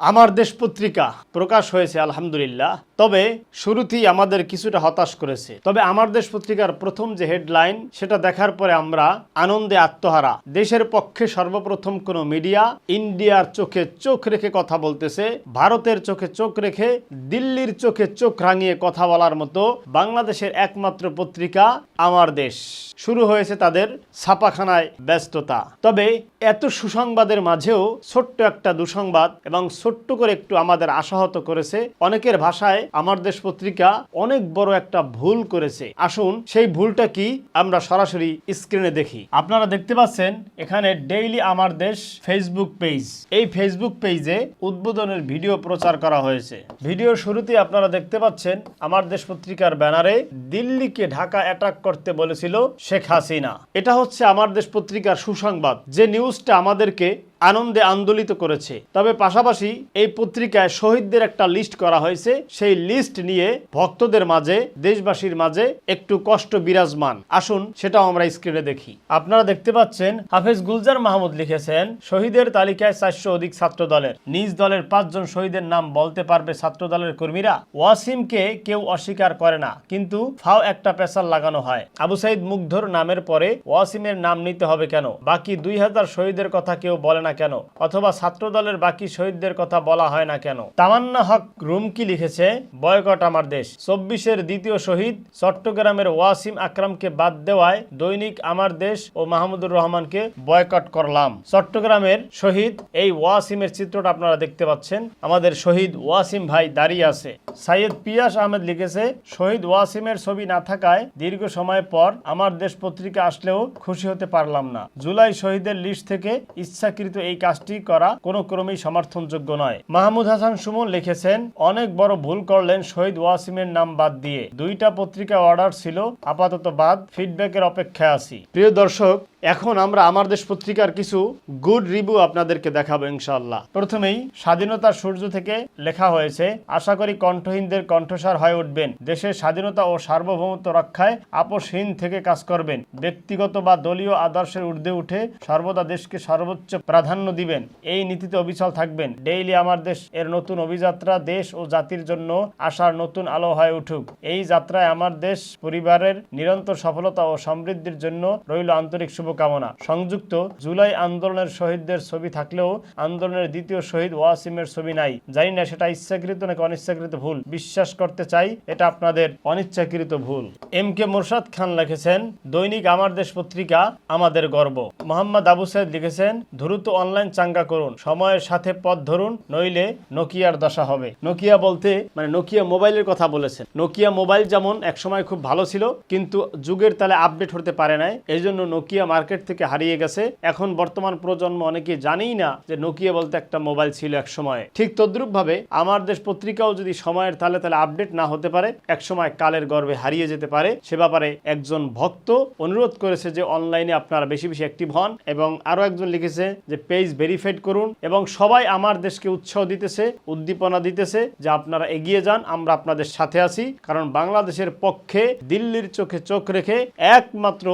আমার দেশ পত্রিকা প্রকাশ হয়েছে আলহামদুলিল্লাহ। তবে শুরুতেই আমাদের কিছুটা হতাশ করেছে। তবে আমার দেশ পত্রিকার প্রথম যে হেডলাইন সেটা দেখার পরে আমরা আনন্দে আত্মহারা। দেশের পক্ষে সর্বপ্রথম কোনো মিডিয়া ইন্ডিয়ার চোখে চোখ রেখে কথা বলতেছে, ভারতের চোখে চোখ রেখে দিল্লির চোখে চোখ রাঙিয়ে কথা বলার মতো বাংলাদেশের একমাত্র পত্রিকা আমার দেশ। শুরু হয়েছে তাদের ছাপাখানায় ব্যস্ততা। তবে এত সুসংবাদের মাঝেও ছোট্ট একটা দুঃসংবাদ এবং ছোট্ট করে একটু আমাদের আশাহত করেছে। অনেকের ভাষায় আমার দেশ পত্রিকা অনেক বড় একটা ভুল করেছে। আসুন সেই ভুলটা কি আমরা সরাসরি স্ক্রিনে দেখি। আপনারা দেখতে পাচ্ছেন এখানে ডেইলি আমার দেশ ফেসবুক পেজ। এই ফেসবুক পেজে উদ্বোধনের ভিডিও প্রচার করা হয়েছে। ভিডিওর শুরুতে আপনারা দেখতে পাচ্ছেন আমার দেশ পত্রিকার ব্যানারে দিল্লিকে ঢাকা অ্যাটাক করতে বলেছিল শেখ হাসিনা। এটা হচ্ছে আমার দেশ পত্রিকার সুসংবাদ, যে নিউজটা আমাদেরকে আনন্দে আন্দোলিত করেছে। তবে পাশাপাশি এই পত্রিকায় শহীদদের একটা লিস্ট করা হয়েছে। সেই লিস্ট নিয়ে ভক্তদের মাঝে, দেশবাসীর মাঝে একটু কষ্ট বিরাজমান। আসুন সেটাও আমরা স্ক্রিনে দেখি। আপনারা দেখতে পাচ্ছেন হাফেজ গুলজার মাহমুদ লিখেছেন, শহীদের তালিকায় 400 অধিক ছাত্র দলের, নিজ দলের 5 জন শহীদের নাম বলতে পারবে ছাত্র দলের কর্মীরা। ওয়াসিমকে কেউ অস্বীকার করে না, কিন্তু ফাও একটা পেশাল লাগানো হয়। আবু সাইদ মুগ্ধর নামের পরে ওয়াসিমের নাম নিতে হবে কেন? বাকি 2000 শহীদের কথা কেউ বলে না কেন? অথবা ছাত্র দলের বাকি শহীদদের কথা বলা হয় না কেন? তামান্না হক রুমকি লিখেছে, বয়কট আমার দেশ। 24-এর দ্বিতীয় শহীদ চট্টগ্রামের ওয়াসিম আকরামকে বাদ দেওয়ায় দৈনিক আমার দেশ ও মাহমুদুর রহমানকে বয়কট করলাম। চট্টগ্রামের শহীদ এই ওয়াসিমের চিত্রটা আপনারা দেখতে পাচ্ছেন। আমাদের শহীদ ওয়াসিম ভাই দাঁড়িয়ে আছে। সাইয়েদ পিয়াস আহমেদ লিখেছে, শহীদ ওয়াসিমের ছবি না থাকায় দীর্ঘ সময় পর আমার দেশ পত্রিকা আসলেও খুশি হতে পারলাম না। জুলাই শহীদের লিস্ট থেকে ইচ্ছাকৃত এই কাজটি করা কোনো ক্রমেই সমর্থনযোগ্য নয়। মাহমুদ হাসান সুমন লিখেছেন, অনেক বড় ভুল করলেন শহীদ ওয়াসিমের নাম বাদ দিয়ে। 2টা পত্রিকা অর্ডার ছিল, আপাতত বাদ, ফিডব্যাকের অপেক্ষায় আছি। প্রিয় দর্শক, এখন আমরা আমার দেশ পত্রিকার কিছু গুড রিভিউ আপনাদেরকে দেখাবো ইনশাআল্লাহ। প্রথমেই স্বাধীনতার সূর্য থেকে লেখা হয়েছে, আশা করি কণ্ঠহীনদের কণ্ঠস্বর হয়ে উঠবেন, দেশের স্বাধীনতা ও সার্বভৌমত্ব রক্ষায় আপোষহীন থেকে কাজ করবেন, ব্যক্তিগত বা দলীয় আদর্শের ঊর্ধ্বে উঠে সর্বদা দেশকে সর্বোচ্চ প্রাধান্য দিবেন, এই নীতিতে অবিচল থাকবেন। ডেইলি আমার দেশ এর নতুন অভিযাত্রা দেশ ও জাতির জন্য আশার নতুন আলো হয়ে উঠুক। এই যাত্রায় আমার দেশ পরিবারের নিরন্তর সফলতা ও সমৃদ্ধির জন্য রইল আন্তরিক শুভকামনা। সংযুক্ত জুলাই আন্দোলনের শহীদদের ছবি থাকলেও আন্দোলনের দ্বিতীয় শহীদ ওয়াসিমের ছবি নাই। জানি না সেটা ইচ্ছাকৃত নাকি অনিচ্ছাকৃত ভুল। বিশ্বাস করতে চাই এটা আপনাদের অনিচ্ছাকৃত ভুল। এম কে মোরশাদ খান লিখেছেন, দৈনিক আমার দেশ পত্রিকা আমাদের গর্ব। মোহাম্মদ আবু সাইদ লিখেছেন, দ্রুত অনলাইন চাঙ্গা করুন, সময়ের সাথে পথ ধরুন, নইলে নোকিয়ার দশা হবে। নোকিয়া বলতে মানে নোকিয়া মোবাইলের কথা বলেছেন। নোকিয়া মোবাইল যেমন একসময় খুব ভালো ছিল, কিন্তু যুগের তালে আপডেট হতে পারে নাই, এই জন্য নোকিয়া মার্কেট থেকে হারিয়ে গেছে। এখন বর্তমান প্রজন্ম অনেকে জানেই না যে নোকিয়া বলতে একটা মোবাইল ছিল এক সময়। ঠিক তদ্রুপ ভাবে আমার দেশ পত্রিকাও যদি সময়ের তালে তালে আপডেট না হতে পারে, এক সময় কালের গর্ভে হারিয়ে যেতে পারে। সে ব্যাপারে একজন ভক্ত অনুরোধ করেছে যে অনলাইনে আপনারা বেশি বেশি অ্যাক্টিভ হন, এবং আরো একজন লিখেছে যে পেজ ভেরিফাইড করুন, এবং সবাই আমার দেশকে উৎসাহ দিতেছে, উদ্দীপনা দিতেছে যে আপনারা এগিয়ে যান, আমরা আপনাদের সাথে আছি। কারণ বাংলাদেশের পক্ষে দিল্লির চোখে চোখ রেখে একমাত্র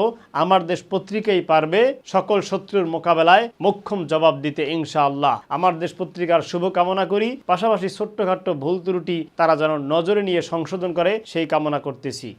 আমার দেশ পত্রিকাই পারবে সকল শত্রুর মোকাবেলায় মোক্ষম জবাব দিতে ইনশাআল্লাহ। আমার দেশ পত্রিকার শুভকামনা করি, পাশাপাশি ছোট্টখাট্ট ভুল ত্রুটি তারা যেন নজরে নিয়ে সংশোধন করে সেই কামনা করতেছি।